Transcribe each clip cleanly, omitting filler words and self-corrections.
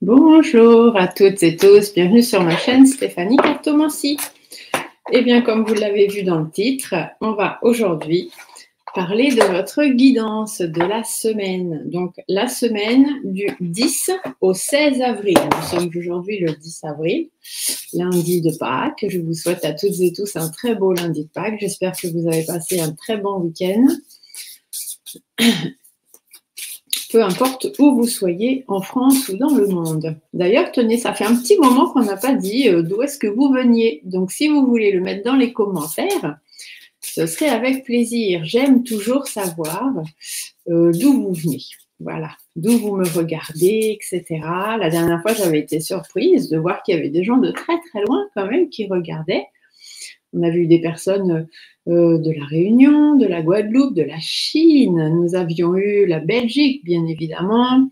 Bonjour à toutes et tous, bienvenue sur ma chaîne Stéphanie Cartomancie. Et bien, comme vous l'avez vu dans le titre, on va aujourd'hui parler de votre guidance de la semaine. Donc, la semaine du 10 au 16 avril. Nous sommes aujourd'hui le 10 avril, lundi de Pâques. Je vous souhaite à toutes et tous un très beau lundi de Pâques. J'espère que vous avez passé un très bon week-end. Peu importe où vous soyez, en France ou dans le monde. D'ailleurs, tenez, ça fait un petit moment qu'on n'a pas dit d'où est-ce que vous veniez. Donc, si vous voulez le mettre dans les commentaires, ce serait avec plaisir. J'aime toujours savoir d'où vous venez. Voilà, d'où vous me regardez, etc. La dernière fois, j'avais été surprise de voir qu'il y avait des gens de très très loin quand même qui regardaient. On a vu des personnes de la Réunion, de la Guadeloupe, de la Chine. Nous avions eu la Belgique, bien évidemment.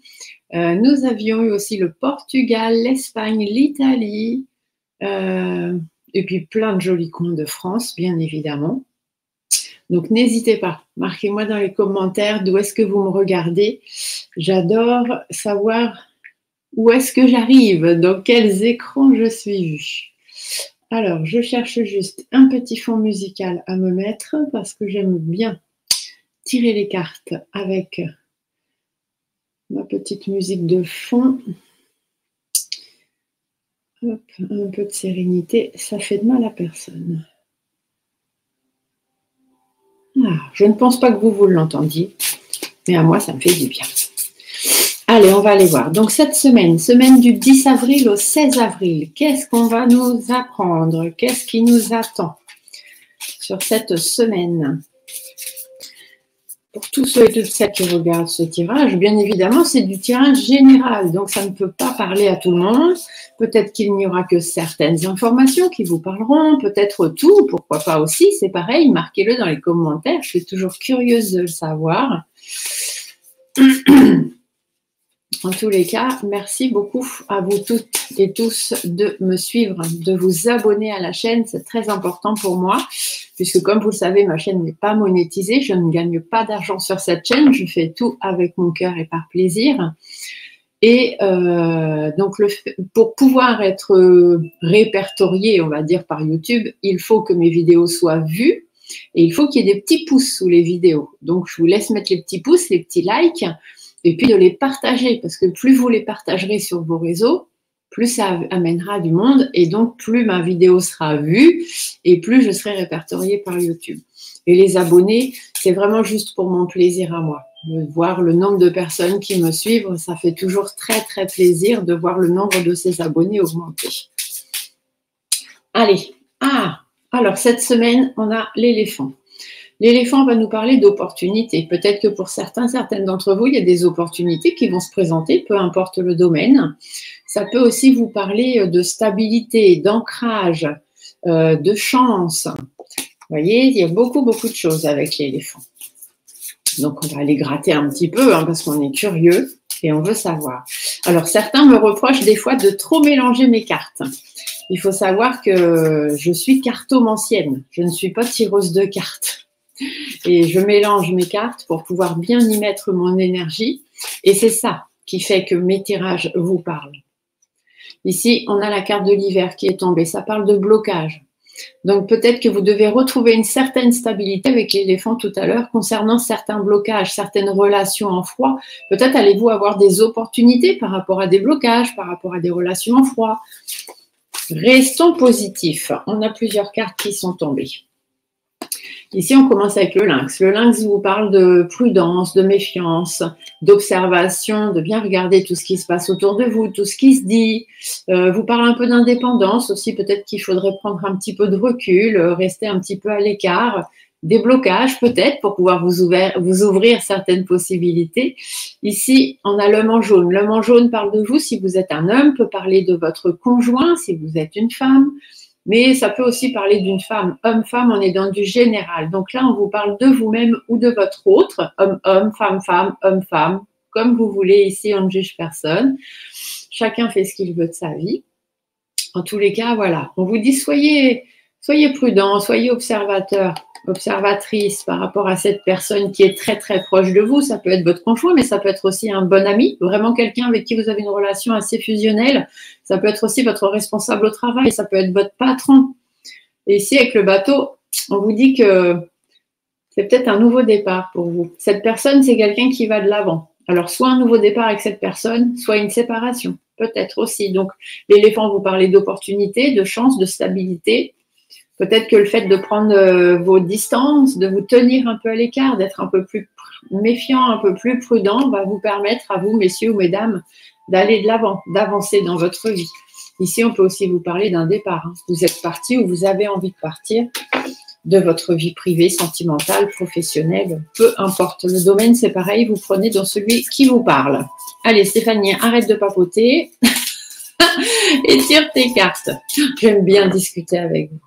Nous avions eu aussi le Portugal, l'Espagne, l'Italie. Et puis plein de jolis coins de France, bien évidemment. Donc n'hésitez pas, marquez-moi dans les commentaires d'où est-ce que vous me regardez. J'adore savoir où est-ce que j'arrive, dans quels écrans je suis vue. Alors, je cherche juste un petit fond musical à me mettre parce que j'aime bien tirer les cartes avec ma petite musique de fond. Hop, un peu de sérénité, ça fait de mal à personne. Ah, je ne pense pas que vous l'entendiez, mais à moi, ça me fait du bien. Allez, on va aller voir. Donc, cette semaine du 10 avril au 16 avril, qu'est-ce qu'on va nous apprendre? Qu'est-ce qui nous attend sur cette semaine? Pour tous ceux et toutes celles qui regardent ce tirage, bien évidemment, c'est du tirage général. Donc, ça ne peut pas parler à tout le monde. Peut-être qu'il n'y aura que certaines informations qui vous parleront, peut-être tout, pourquoi pas aussi. C'est pareil, marquez-le dans les commentaires. Je suis toujours curieuse de le savoir. En tous les cas, merci beaucoup à vous toutes et tous de me suivre, de vous abonner à la chaîne. C'est très important pour moi, puisque comme vous le savez, ma chaîne n'est pas monétisée. Je ne gagne pas d'argent sur cette chaîne. Je fais tout avec mon cœur et par plaisir. Et donc, pour pouvoir être répertorié, on va dire, par YouTube, il faut que mes vidéos soient vues et il faut qu'il y ait des petits pouces sous les vidéos. Donc, je vous laisse mettre les petits pouces, les petits likes. Et puis de les partager, parce que plus vous les partagerez sur vos réseaux, plus ça amènera du monde, et donc plus ma vidéo sera vue, et plus je serai répertoriée par YouTube. Et les abonnés, c'est vraiment juste pour mon plaisir à moi. De voir le nombre de personnes qui me suivent, ça fait toujours très très plaisir de voir le nombre de ces abonnés augmenter. Allez, alors cette semaine, on a l'éléphant. L'éléphant va nous parler d'opportunités. Peut-être que pour certaines d'entre vous, il y a des opportunités qui vont se présenter, peu importe le domaine. Ça peut aussi vous parler de stabilité, d'ancrage, de chance. Vous voyez, il y a beaucoup de choses avec l'éléphant. Donc, on va aller gratter un petit peu parce qu'on est curieux et on veut savoir. Alors, certains me reprochent des fois de trop mélanger mes cartes. Il faut savoir que je suis cartomancienne. Je ne suis pas tireuse de cartes. Et je mélange mes cartes pour pouvoir bien y mettre mon énergie. Et c'est ça qui fait que mes tirages vous parlent. Ici, on a la carte de l'hiver qui est tombée. Ça parle de blocage. Donc, peut-être que vous devez retrouver une certaine stabilité avec l'éléphant tout à l'heure concernant certains blocages, certaines relations en froid. Peut-être allez-vous avoir des opportunités par rapport à des blocages, par rapport à des relations en froid. Restons positifs. On a plusieurs cartes qui sont tombées. Ici, on commence avec le lynx. Le lynx vous parle de prudence, de méfiance, d'observation, de bien regarder tout ce qui se passe autour de vous, tout ce qui se dit. Vous parle un peu d'indépendance aussi. Peut-être qu'il faudrait prendre un petit peu de recul, rester un petit peu à l'écart. Des blocages peut-être pour pouvoir vous ouvrir certaines possibilités. Ici, on a l'homme en jaune. L'homme en jaune parle de vous si vous êtes un homme, peut parler de votre conjoint si vous êtes une femme. Mais ça peut aussi parler d'une femme. Homme-femme, on est dans du général. Donc là, on vous parle de vous-même ou de votre autre. Homme-homme, femme-femme, homme-femme. Comme vous voulez, ici, on ne juge personne. Chacun fait ce qu'il veut de sa vie. En tous les cas, voilà. On vous dit, soyez Soyez prudent, soyez observateur, observatrice par rapport à cette personne qui est très très proche de vous. Ça peut être votre conjoint, mais ça peut être aussi un bon ami, vraiment quelqu'un avec qui vous avez une relation assez fusionnelle. Ça peut être aussi votre responsable au travail, ça peut être votre patron. Et ici, avec le bateau, on vous dit que c'est peut-être un nouveau départ pour vous. Cette personne, c'est quelqu'un qui va de l'avant. Alors, soit un nouveau départ avec cette personne, soit une séparation, peut-être aussi. Donc, l'éléphant, vous parlez d'opportunité, de chance, de stabilité. Peut-être que le fait de prendre vos distances, de vous tenir un peu à l'écart, d'être un peu plus méfiant, un peu plus prudent, va vous permettre à vous, messieurs ou mesdames, d'aller de l'avant, d'avancer dans votre vie. Ici, on peut aussi vous parler d'un départ. Vous êtes parti ou vous avez envie de partir de votre vie privée, sentimentale, professionnelle, peu importe. Le domaine, c'est pareil, vous prenez dans celui qui vous parle. Allez, Stéphanie, arrête de papoter et tire tes cartes. J'aime bien discuter avec vous.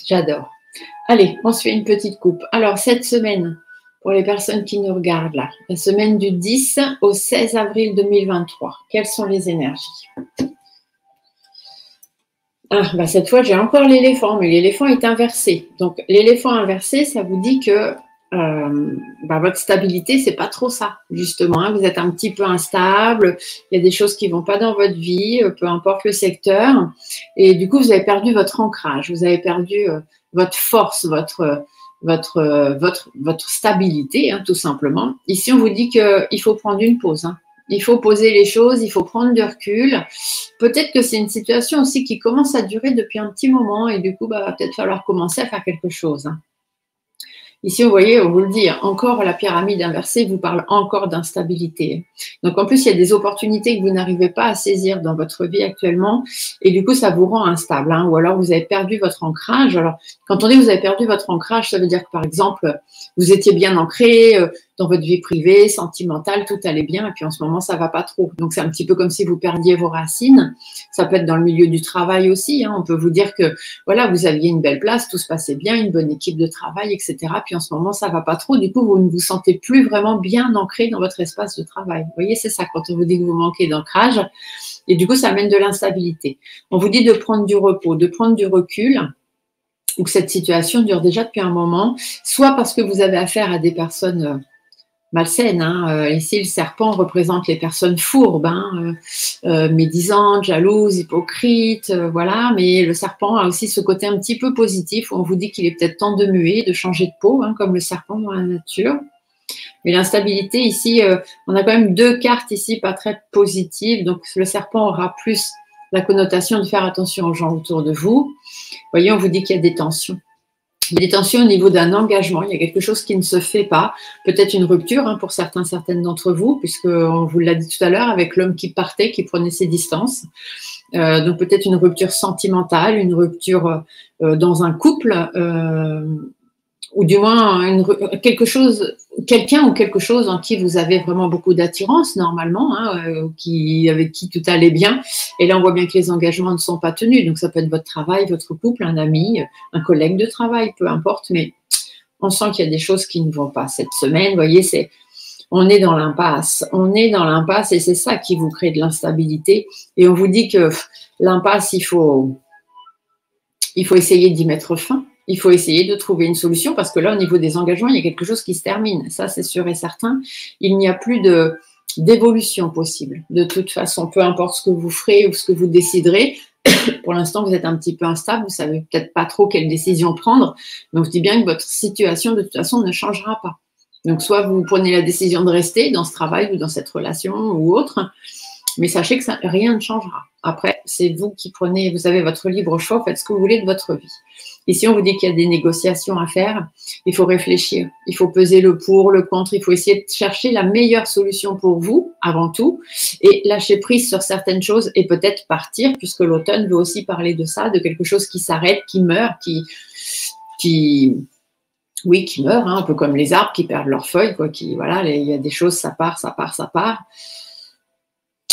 J'adore. Allez, on se fait une petite coupe. Alors, cette semaine, pour les personnes qui nous regardent là, la semaine du 10 au 16 avril 2023, quelles sont les énergies ? Cette fois, j'ai encore l'éléphant, mais l'éléphant est inversé. Donc, l'éléphant inversé, ça vous dit que votre stabilité, c'est pas trop ça, justement. Hein. Vous êtes un petit peu instable, il y a des choses qui vont pas dans votre vie, peu importe le secteur. Et du coup, vous avez perdu votre ancrage, vous avez perdu votre force, votre stabilité, hein, tout simplement. Ici, on vous dit qu'il faut prendre une pause. Hein. Il faut poser les choses, il faut prendre du recul. Peut-être que c'est une situation aussi qui commence à durer depuis un petit moment et du coup, va peut-être falloir commencer à faire quelque chose. Hein. Ici, vous voyez, on vous le dit, encore la pyramide inversée vous parle encore d'instabilité. Donc, en plus, il y a des opportunités que vous n'arrivez pas à saisir dans votre vie actuellement et du coup, ça vous rend instable. Hein, ou alors, vous avez perdu votre ancrage. Alors, quand on dit que vous avez perdu votre ancrage, ça veut dire que, par exemple, vous étiez bien ancré dans votre vie privée, sentimentale, tout allait bien et puis en ce moment, ça va pas trop. Donc, c'est un petit peu comme si vous perdiez vos racines. Ça peut être dans le milieu du travail aussi. Hein. On peut vous dire que, voilà, vous aviez une belle place, tout se passait bien, une bonne équipe de travail, etc. Puis en ce moment, ça va pas trop. Du coup, vous ne vous sentez plus vraiment bien ancré dans votre espace de travail. Vous voyez, c'est ça quand on vous dit que vous manquez d'ancrage. Et du coup, ça amène de l'instabilité. On vous dit de prendre du repos, de prendre du recul, ou que cette situation dure déjà depuis un moment, soit parce que vous avez affaire à des personnes malsaines. Hein. Ici, le serpent représente les personnes fourbes, hein, médisantes, jalouses, hypocrites, voilà. Mais le serpent a aussi ce côté un petit peu positif où on vous dit qu'il est peut-être temps de muer, de changer de peau, hein, comme le serpent dans la nature. Mais l'instabilité ici, on a quand même deux cartes ici pas très positives. Donc, le serpent aura plus la connotation de faire attention aux gens autour de vous. Vous voyez, on vous dit qu'il y a des tensions. Il y a des tensions au niveau d'un engagement, il y a quelque chose qui ne se fait pas, peut-être une rupture hein, pour certaines d'entre vous, puisqu'on vous l'a dit tout à l'heure, avec l'homme qui partait, qui prenait ses distances. Donc peut-être une rupture sentimentale, une rupture dans un couple, ou du moins quelqu'un ou quelque chose en qui vous avez vraiment beaucoup d'attirance normalement, hein, avec qui tout allait bien. Et là, on voit bien que les engagements ne sont pas tenus. Donc, ça peut être votre travail, votre couple, un ami, un collègue de travail, peu importe. Mais on sent qu'il y a des choses qui ne vont pas cette semaine. Vous voyez, on est dans l'impasse. On est dans l'impasse et c'est ça qui vous crée de l'instabilité. Et on vous dit que l'impasse, il faut essayer d'y mettre fin. Il faut essayer de trouver une solution parce que là, au niveau des engagements, il y a quelque chose qui se termine. Ça, c'est sûr et certain. Il n'y a plus d'évolution possible. De toute façon, peu importe ce que vous ferez ou ce que vous déciderez, pour l'instant, vous êtes un petit peu instable. Vous savez peut-être pas trop quelle décision prendre. Mais on se dit bien que votre situation, de toute façon, ne changera pas. Donc, soit vous prenez la décision de rester dans ce travail ou dans cette relation ou autre, mais sachez que rien ne changera. Après, c'est vous qui prenez, vous avez votre libre choix, faites ce que vous voulez de votre vie. Ici, on vous dit qu'il y a des négociations à faire, il faut réfléchir, il faut peser le pour, le contre, il faut essayer de chercher la meilleure solution pour vous, avant tout, et lâcher prise sur certaines choses et peut-être partir, puisque l'automne veut aussi parler de ça, de quelque chose qui s'arrête, qui meurt, qui meurt, hein, un peu comme les arbres qui perdent leurs feuilles, quoi, voilà, il y a des choses, ça part.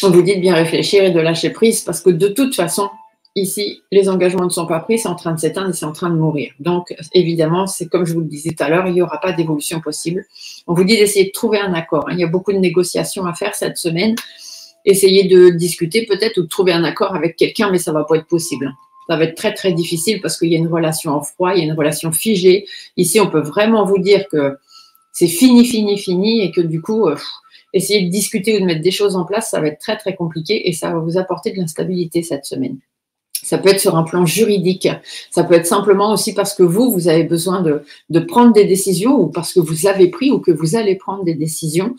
On vous dit de bien réfléchir et de lâcher prise parce que de toute façon, ici, les engagements ne sont pas pris, c'est en train de s'éteindre et c'est en train de mourir. Donc, évidemment, c'est comme je vous le disais tout à l'heure, il n'y aura pas d'évolution possible. On vous dit d'essayer de trouver un accord. Hein. Il y a beaucoup de négociations à faire cette semaine. Essayez de discuter peut-être ou de trouver un accord avec quelqu'un, mais ça ne va pas être possible. Ça va être très, très difficile parce qu'il y a une relation en froid, il y a une relation figée. Ici, on peut vraiment vous dire que c'est fini, fini, fini et que du coup, essayer de discuter ou de mettre des choses en place, ça va être très, très compliqué et ça va vous apporter de l'instabilité cette semaine. Ça peut être sur un plan juridique, ça peut être simplement aussi parce que vous avez besoin de prendre des décisions ou parce que vous avez pris ou que vous allez prendre des décisions.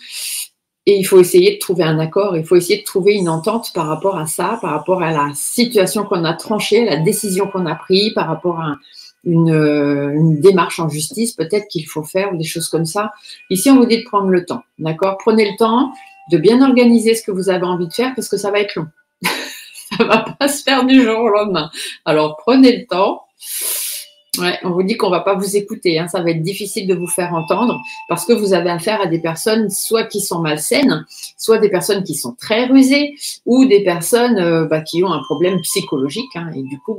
Et il faut essayer de trouver un accord, il faut essayer de trouver une entente par rapport à ça, par rapport à la situation qu'on a tranchée, à la décision qu'on a prise, par rapport à une démarche en justice, peut-être qu'il faut faire, ou des choses comme ça. Ici, on vous dit de prendre le temps, d'accord? Prenez le temps de bien organiser ce que vous avez envie de faire parce que ça va être long. Ça ne va pas se faire du jour au lendemain. Alors, prenez le temps. Ouais, on vous dit qu'on ne va pas vous écouter, hein. Ça va être difficile de vous faire entendre parce que vous avez affaire à des personnes soit qui sont malsaines, soit des personnes qui sont très rusées ou des personnes qui ont un problème psychologique. Hein. Et du coup,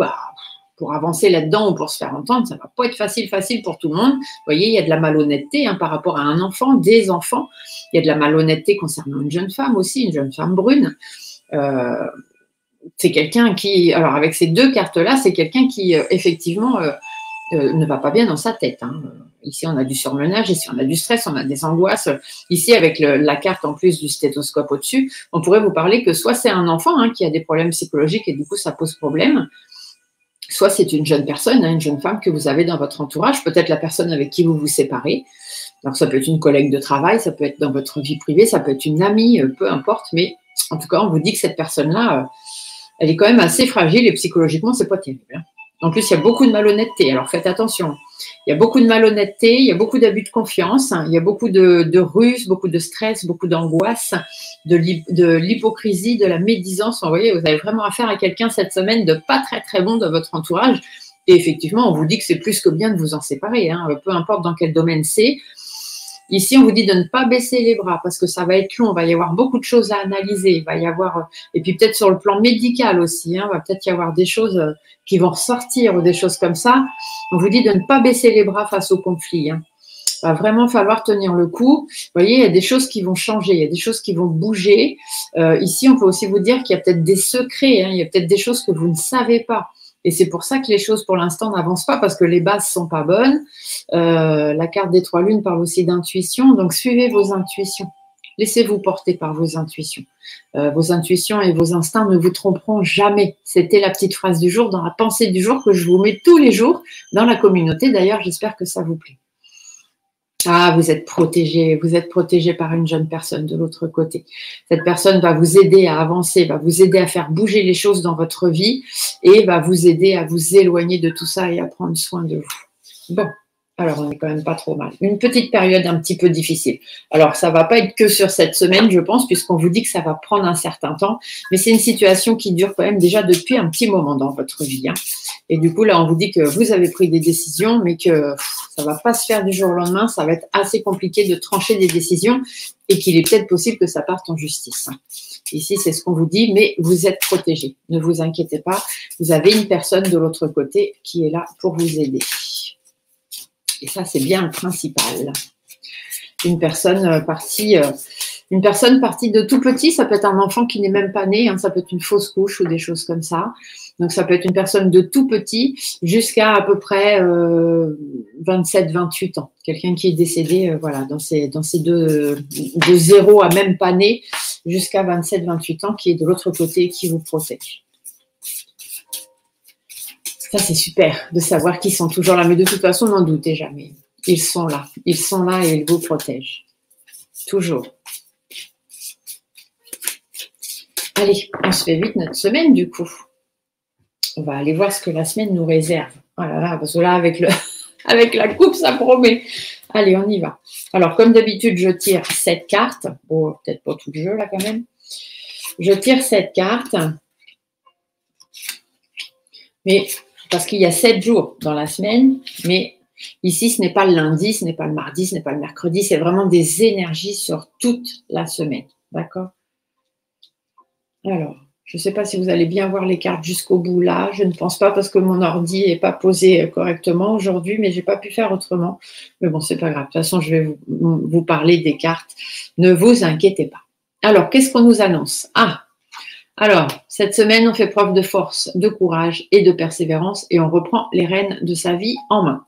pour avancer là-dedans ou pour se faire entendre, ça ne va pas être facile pour tout le monde. Vous voyez, il y a de la malhonnêteté par rapport à un enfant, des enfants. Il y a de la malhonnêteté concernant une jeune femme aussi, une jeune femme brune. C'est quelqu'un qui, alors avec ces deux cartes-là, c'est quelqu'un qui effectivement ne va pas bien dans sa tête. Hein. Ici, on a du surmenage, ici, on a du stress, on a des angoisses. Ici, avec la carte en plus du stéthoscope au-dessus, on pourrait vous parler que soit c'est un enfant qui a des problèmes psychologiques et du coup, ça pose problème, soit c'est une jeune personne, une jeune femme que vous avez dans votre entourage, peut-être la personne avec qui vous vous séparez. Donc, ça peut être une collègue de travail, ça peut être dans votre vie privée, ça peut être une amie, peu importe, mais en tout cas, on vous dit que cette personne-là, elle est quand même assez fragile et psychologiquement, c'est pas terrible. Hein. En plus, il y a beaucoup de malhonnêteté, alors faites attention. Il y a beaucoup de malhonnêteté, il y a beaucoup d'abus de confiance, il y a beaucoup de ruses, beaucoup de stress, beaucoup d'angoisse, de l'hypocrisie, de la médisance. Vous voyez, vous avez vraiment affaire à quelqu'un cette semaine de pas très très bon dans votre entourage. Et effectivement, on vous dit que c'est plus que bien de vous en séparer, hein, peu importe dans quel domaine c'est. Ici, on vous dit de ne pas baisser les bras parce que ça va être long, il va y avoir beaucoup de choses à analyser, il va y avoir, et puis peut-être sur le plan médical aussi, il va peut-être y avoir des choses qui vont ressortir ou des choses comme ça. On vous dit de ne pas baisser les bras face au conflit. Il va vraiment falloir tenir le coup. Vous voyez, il y a des choses qui vont changer, il y a des choses qui vont bouger. Ici, on peut aussi vous dire qu'il y a peut-être des secrets, il y a peut-être des choses que vous ne savez pas. Et c'est pour ça que les choses, pour l'instant, n'avancent pas, parce que les bases sont pas bonnes. La carte des 3 lunes parle aussi d'intuition. Donc, suivez vos intuitions. Laissez-vous porter par vos intuitions. Vos intuitions et vos instincts ne vous tromperont jamais. C'était la petite phrase du jour dans la pensée du jour que je vous mets tous les jours dans la communauté. D'ailleurs, j'espère que ça vous plaît. Ah, vous êtes protégé par une jeune personne de l'autre côté. Cette personne va vous aider à avancer, va vous aider à faire bouger les choses dans votre vie et va vous aider à vous éloigner de tout ça et à prendre soin de vous. Bon, alors on n'est quand même pas trop mal. Une petite période un petit peu difficile. Alors ça ne va pas être que sur cette semaine, je pense, puisqu'on vous dit que ça va prendre un certain temps, mais c'est une situation qui dure quand même déjà depuis un petit moment dans votre vie. Hein. Et du coup, là, on vous dit que vous avez pris des décisions, mais que ça ne va pas se faire du jour au lendemain. Ça va être assez compliqué de trancher des décisions et qu'il est peut-être possible que ça parte en justice. Ici, c'est ce qu'on vous dit, mais vous êtes protégé. Ne vous inquiétez pas. Vous avez une personne de l'autre côté qui est là pour vous aider. Et ça, c'est bien le principal. Une personne partie de tout petit, ça peut être un enfant qui n'est même pas né, ça peut être une fausse couche ou des choses comme ça. Donc, ça peut être une personne de tout petit jusqu'à à peu près 27-28 ans. Quelqu'un qui est décédé dans ces deux de 0 à même pas né jusqu'à 27-28 ans qui est de l'autre côté et qui vous protège. Ça, c'est super de savoir qu'ils sont toujours là. Mais de toute façon, n'en doutez jamais. Ils sont là et ils vous protègent. Toujours. Allez, on se fait vite notre semaine du coup. On va aller voir ce que la semaine nous réserve. Oh là là, parce que là, avec la coupe, ça promet. Allez, on y va. Alors, comme d'habitude, je tire 7 cartes. Bon, peut-être pas tout le jeu là quand même. Je tire 7 cartes. Mais parce qu'il y a 7 jours dans la semaine, mais ici, ce n'est pas le lundi, ce n'est pas le mardi, ce n'est pas le mercredi, c'est vraiment des énergies sur toute la semaine. D'accord? Alors, je ne sais pas si vous allez bien voir les cartes jusqu'au bout là. Je ne pense pas parce que mon ordi n'est pas posé correctement aujourd'hui, mais je n'ai pas pu faire autrement. Mais bon, c'est pas grave. De toute façon, je vais vous parler des cartes. Ne vous inquiétez pas. Alors, qu'est-ce qu'on nous annonce? Alors, cette semaine, on fait preuve de force, de courage et de persévérance et on reprend les rênes de sa vie en main.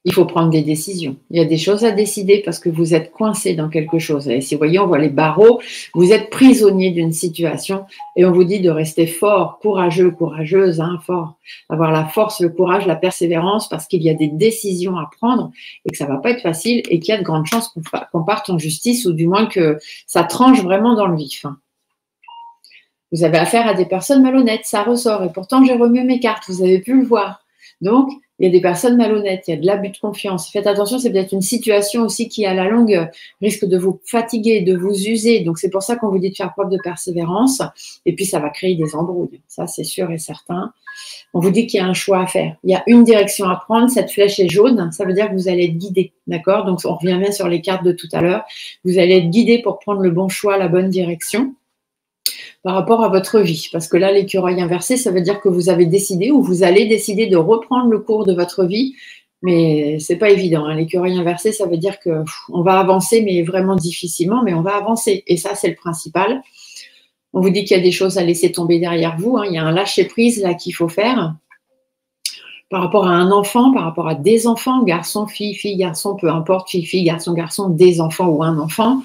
Il faut prendre des décisions. Il y a des choses à décider parce que vous êtes coincé dans quelque chose. Et si vous voyez, on voit les barreaux, vous êtes prisonnier d'une situation et on vous dit de rester fort, courageux, courageuse, hein, fort, avoir la force, le courage, la persévérance parce qu'il y a des décisions à prendre et que ça va pas être facile et qu'il y a de grandes chances qu'on parte en justice ou du moins que ça tranche vraiment dans le vif. Vous avez affaire à des personnes malhonnêtes, ça ressort et pourtant j'ai remué mes cartes, vous avez pu le voir. Donc, il y a des personnes malhonnêtes, il y a de l'abus de confiance. Faites attention, c'est peut-être une situation aussi qui, à la longue, risque de vous fatiguer, de vous user. Donc, c'est pour ça qu'on vous dit de faire preuve de persévérance. Et puis, ça va créer des embrouilles. Ça, c'est sûr et certain. On vous dit qu'il y a un choix à faire. Il y a une direction à prendre. Cette flèche est jaune. Ça veut dire que vous allez être guidé. D'accord? Donc, on revient bien sur les cartes de tout à l'heure. Vous allez être guidé pour prendre le bon choix, la bonne direction par rapport à votre vie. Parce que là, l'écureuil inversé, ça veut dire que vous avez décidé ou vous allez décider de reprendre le cours de votre vie. Mais c'est pas évident. Hein. L'écureuil inversé, ça veut dire que on va avancer, mais vraiment difficilement, mais on va avancer. Et ça, c'est le principal. On vous dit qu'il y a des choses à laisser tomber derrière vous. Hein. Il y a un lâcher-prise là qu'il faut faire. Par rapport à un enfant, par rapport à des enfants, garçon, fille, garçon, peu importe, fille, garçon, des enfants ou un enfant.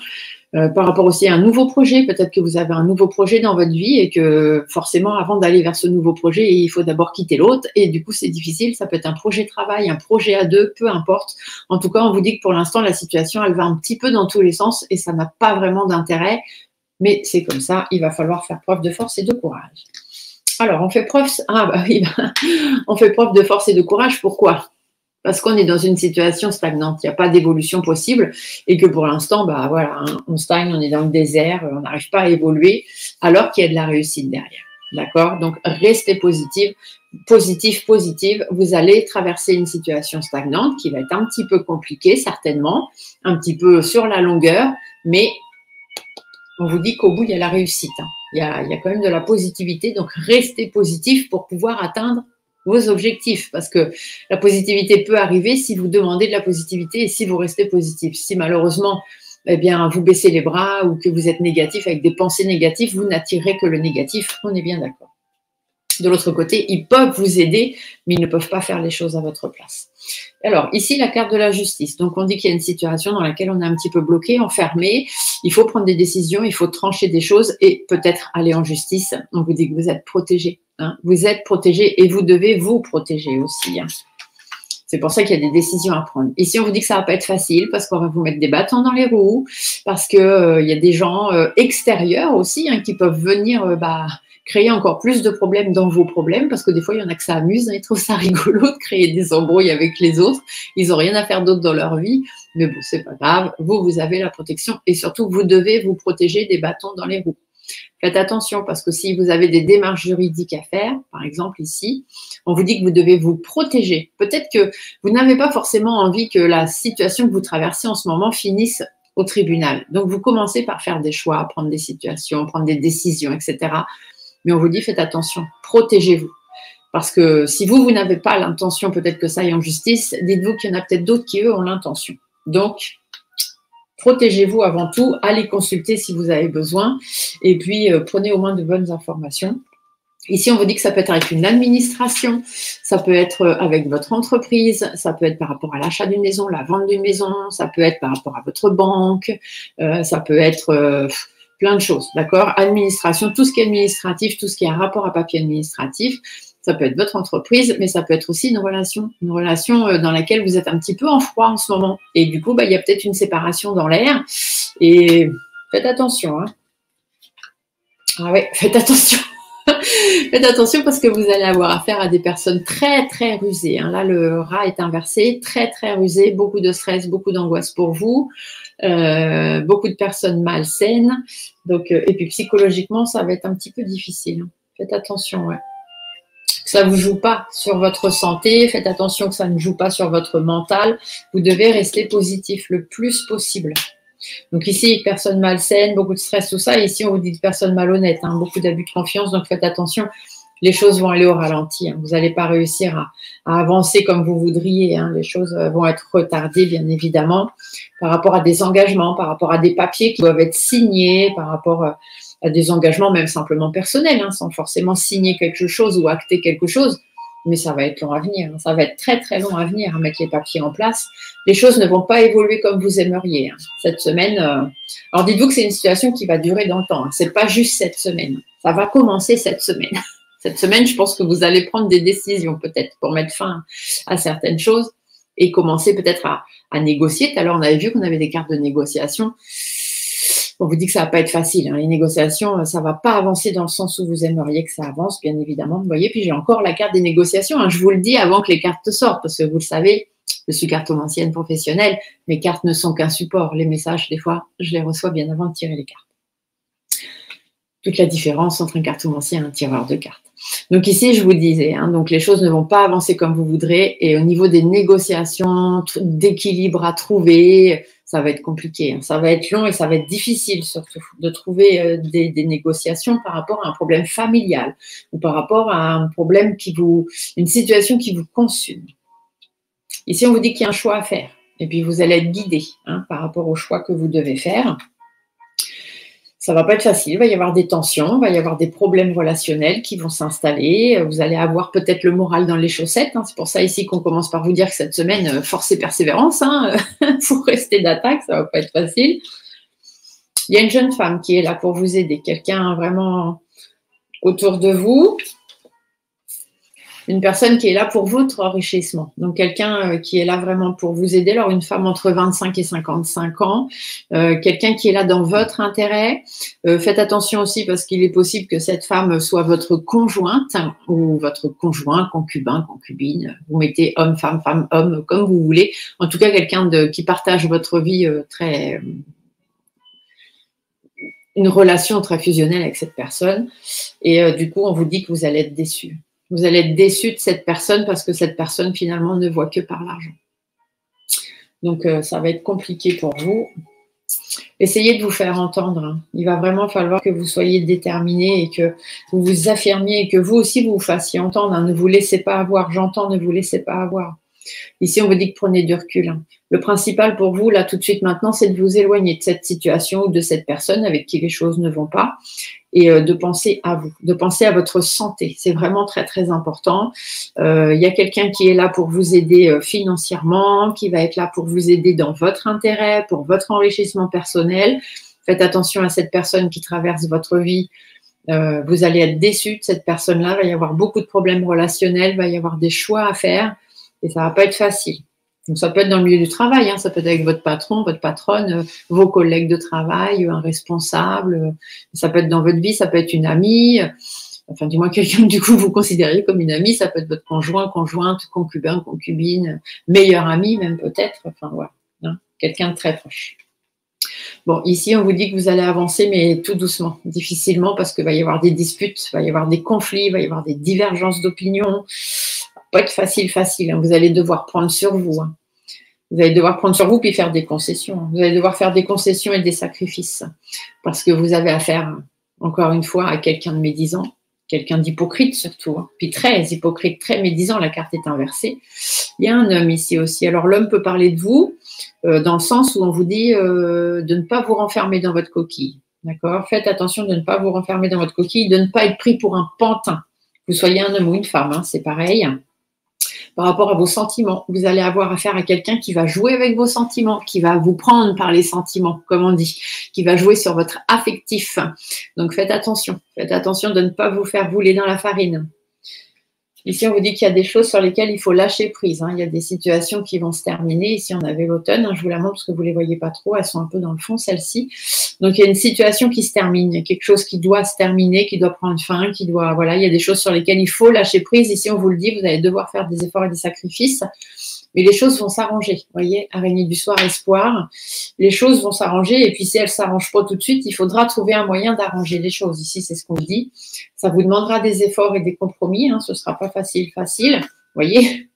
Par rapport aussi à un nouveau projet, peut-être que vous avez un nouveau projet dans votre vie et que forcément, avant d'aller vers ce nouveau projet, il faut d'abord quitter l'autre et du coup, c'est difficile. Ça peut être un projet de travail, un projet à deux, peu importe. En tout cas, on vous dit que pour l'instant, la situation, elle va un petit peu dans tous les sens et ça n'a pas vraiment d'intérêt. Mais c'est comme ça, il va falloir faire preuve de force et de courage. Alors, on fait preuve de force et de courage. Pourquoi ? Parce qu'on est dans une situation stagnante, il n'y a pas d'évolution possible et que pour l'instant, bah voilà, hein, on stagne, on est dans le désert, on n'arrive pas à évoluer alors qu'il y a de la réussite derrière. D'accord? Donc, restez positive, vous allez traverser une situation stagnante qui va être un petit peu compliquée, certainement, un petit peu sur la longueur, mais on vous dit qu'au bout, il y a la réussite. Hein. Il y a quand même de la positivité, donc restez positif pour pouvoir atteindre vos objectifs, parce que la positivité peut arriver si vous demandez de la positivité et si vous restez positif. Si malheureusement, eh bien, vous baissez les bras ou que vous êtes négatif avec des pensées négatives, vous n'attirez que le négatif, on est bien d'accord. De l'autre côté, ils peuvent vous aider, mais ils ne peuvent pas faire les choses à votre place. Alors, ici, la carte de la justice. Donc, on dit qu'il y a une situation dans laquelle on est un petit peu bloqué, enfermé. Il faut prendre des décisions, il faut trancher des choses et peut-être aller en justice. On vous dit que vous êtes protégé. Hein. Vous êtes protégé et vous devez vous protéger aussi. Hein. C'est pour ça qu'il y a des décisions à prendre. Ici, on vous dit que ça ne va pas être facile parce qu'on va vous mettre des bâtons dans les roues, parce qu'il y a des gens extérieurs aussi hein, qui peuvent venir créer encore plus de problèmes dans vos problèmes, parce que des fois, il y en a que ça amuse, hein, ils trouvent ça rigolo de créer des embrouilles avec les autres. Ils n'ont rien à faire d'autre dans leur vie, mais bon, c'est pas grave. Vous avez la protection et surtout, vous devez vous protéger des bâtons dans les roues. Faites attention parce que si vous avez des démarches juridiques à faire, par exemple ici, on vous dit que vous devez vous protéger. Peut-être que vous n'avez pas forcément envie que la situation que vous traversez en ce moment finisse au tribunal. Donc, vous commencez par faire des choix, prendre des situations, prendre des décisions, etc. Mais on vous dit, faites attention, protégez-vous. Parce que si vous n'avez pas l'intention, peut-être que ça aille en justice, dites-vous qu'il y en a peut-être d'autres qui, eux, ont l'intention. Donc, protégez-vous avant tout, allez consulter si vous avez besoin, et puis prenez au moins de bonnes informations. Ici, on vous dit que ça peut être avec une administration, ça peut être avec votre entreprise, ça peut être par rapport à l'achat d'une maison, la vente d'une maison, ça peut être par rapport à votre banque, ça peut être plein de choses, d'accord? Administration, tout ce qui est administratif, tout ce qui a un rapport à papier administratif, ça peut être votre entreprise, mais ça peut être aussi une relation dans laquelle vous êtes un petit peu en froid en ce moment. Et du coup, il y a peut-être une séparation dans l'air. Et faites attention. Hein. Ah ouais, faites attention. Faites attention parce que vous allez avoir affaire à des personnes très, très rusées. Hein. Là, le rat est inversé, très, très rusé, beaucoup de stress, beaucoup d'angoisse pour vous, beaucoup de personnes malsaines. Donc, et puis psychologiquement, ça va être un petit peu difficile. Hein. Faites attention, ouais. Que ça ne vous joue pas sur votre santé, faites attention que ça ne joue pas sur votre mental. Vous devez rester positif le plus possible. Donc ici, personne malsaine, beaucoup de stress, tout ça. Et ici, on vous dit de personnes malhonnêtes, hein, beaucoup d'abus de confiance. Donc faites attention. les choses vont aller au ralenti. Hein. Vous n'allez pas réussir à avancer comme vous voudriez. Hein. Les choses vont être retardées, bien évidemment, par rapport à des engagements, par rapport à des papiers qui doivent être signés, par rapport à des engagements même simplement personnels, hein, sans forcément signer quelque chose ou acter quelque chose. Mais ça va être long à venir. Hein. Ça va être très, très long à venir à mettre les papiers en place. Les choses ne vont pas évoluer comme vous aimeriez. Hein. Cette semaine, alors dites-vous que c'est une situation qui va durer dans le temps. Hein. Ce n'est pas juste cette semaine. Ça va commencer cette semaine. Cette semaine, je pense que vous allez prendre des décisions peut-être pour mettre fin à certaines choses et commencer peut-être à négocier. Tout à l'heure, on avait vu qu'on avait des cartes de négociation. On vous dit que ça ne va pas être facile. Hein. Les négociations, ça ne va pas avancer dans le sens où vous aimeriez que ça avance, bien évidemment. Vous voyez, puis j'ai encore la carte des négociations. Hein. Je vous le dis avant que les cartes sortent, parce que vous le savez, je suis cartomancienne professionnelle. Mes cartes ne sont qu'un support. Les messages, des fois, je les reçois bien avant de tirer les cartes. Toute la différence entre un cartomancien et un tireur de cartes. Donc ici, je vous disais, hein, donc les choses ne vont pas avancer comme vous voudrez. Et au niveau des négociations, d'équilibre à trouver, ça va être compliqué. Hein, ça va être long et ça va être difficile surtout de trouver des négociations par rapport à un problème familial ou par rapport à un problème une situation qui vous consume. Ici, on vous dit qu'il y a un choix à faire. Et puis, vous allez être guidé hein, par rapport au choix que vous devez faire. Ça ne va pas être facile, il va y avoir des tensions, il va y avoir des problèmes relationnels qui vont s'installer. Vous allez avoir peut-être le moral dans les chaussettes. Hein. C'est pour ça ici qu'on commence par vous dire que cette semaine, force et persévérance. Hein. Faut rester d'attaque, ça ne va pas être facile. Il y a une jeune femme qui est là pour vous aider, quelqu'un vraiment autour de vous. Une personne qui est là pour votre enrichissement. Donc, quelqu'un qui est là vraiment pour vous aider. Alors, une femme entre 25 et 55 ans. Quelqu'un qui est là dans votre intérêt. Faites attention aussi parce qu'il est possible que cette femme soit votre conjointe ou votre conjoint, concubin, concubine. Vous mettez homme, femme, femme, homme, comme vous voulez. En tout cas, quelqu'un qui partage votre vie une relation très fusionnelle avec cette personne. Et du coup, on vous dit que vous allez être déçus. Vous allez être déçu de cette personne parce que cette personne, finalement, ne voit que par l'argent. Donc, ça va être compliqué pour vous. Essayez de vous faire entendre. Hein. Il va vraiment falloir que vous soyez déterminé et que vous vous affirmiez et que vous aussi, vous vous fassiez entendre. Hein. Ne vous laissez pas avoir. J'entends, ne vous laissez pas avoir. Ici, on vous dit que prenez du recul. Hein. Le principal pour vous, là, tout de suite maintenant, c'est de vous éloigner de cette situation ou de cette personne avec qui les choses ne vont pas et de penser à vous, de penser à votre santé. C'est vraiment très, très important. Il y a quelqu'un qui est là pour vous aider financièrement, qui va être là pour vous aider dans votre intérêt, pour votre enrichissement personnel. Faites attention à cette personne qui traverse votre vie. Vous allez être déçu de cette personne-là. Il va y avoir beaucoup de problèmes relationnels, il va y avoir des choix à faire. Et ça ne va pas être facile. Donc, ça peut être dans le milieu du travail, hein, ça peut être avec votre patron, votre patronne, vos collègues de travail, un responsable. Ça peut être dans votre vie, ça peut être une amie. Enfin, du moins, quelqu'un que du coup vous considérez comme une amie. Ça peut être votre conjoint, conjointe, concubin, concubine, meilleur ami même peut-être. Enfin, voilà. Hein, quelqu'un de très proche. Bon, ici, on vous dit que vous allez avancer, mais tout doucement, difficilement, parce qu'il va y avoir des disputes, il va y avoir des conflits, il va y avoir des divergences d'opinion. Pas être facile. Hein. Vous allez devoir prendre sur vous. Hein. Vous allez devoir prendre sur vous puis faire des concessions. Hein. Vous allez devoir faire des concessions et des sacrifices parce que vous avez affaire, encore une fois, à quelqu'un de médisant, quelqu'un d'hypocrite surtout, hein. Puis très hypocrite, très médisant. La carte est inversée. Il y a un homme ici aussi. Alors l'homme peut parler de vous dans le sens où on vous dit de ne pas vous renfermer dans votre coquille. D'accord ? Faites attention de ne pas vous renfermer dans votre coquille, de ne pas être pris pour un pantin. Que vous soyez un homme ou une femme, hein, c'est pareil. Par rapport à vos sentiments, vous allez avoir affaire à quelqu'un qui va jouer avec vos sentiments, qui va vous prendre par les sentiments, comme on dit, qui va jouer sur votre affectif. Donc faites attention de ne pas vous faire rouler dans la farine. Ici, on vous dit qu'il y a des choses sur lesquelles il faut lâcher prise. Hein. Il y a des situations qui vont se terminer. Ici, on avait l'automne. Hein. Je vous la montre parce que vous ne les voyez pas trop. Elles sont un peu dans le fond, celles-ci. Donc, il y a une situation qui se termine. Il y a quelque chose qui doit se terminer, qui doit prendre fin, qui doit… Voilà, il y a des choses sur lesquelles il faut lâcher prise. Ici, on vous le dit, vous allez devoir faire des efforts et des sacrifices. Mais les choses vont s'arranger. Vous voyez, araignée du soir, espoir. Les choses vont s'arranger. Et puis, si elles ne s'arrangent pas tout de suite, il faudra trouver un moyen d'arranger les choses. Ici, c'est ce qu'on dit. Ça vous demandera des efforts et des compromis. Hein. Ce ne sera pas facile. Vous voyez,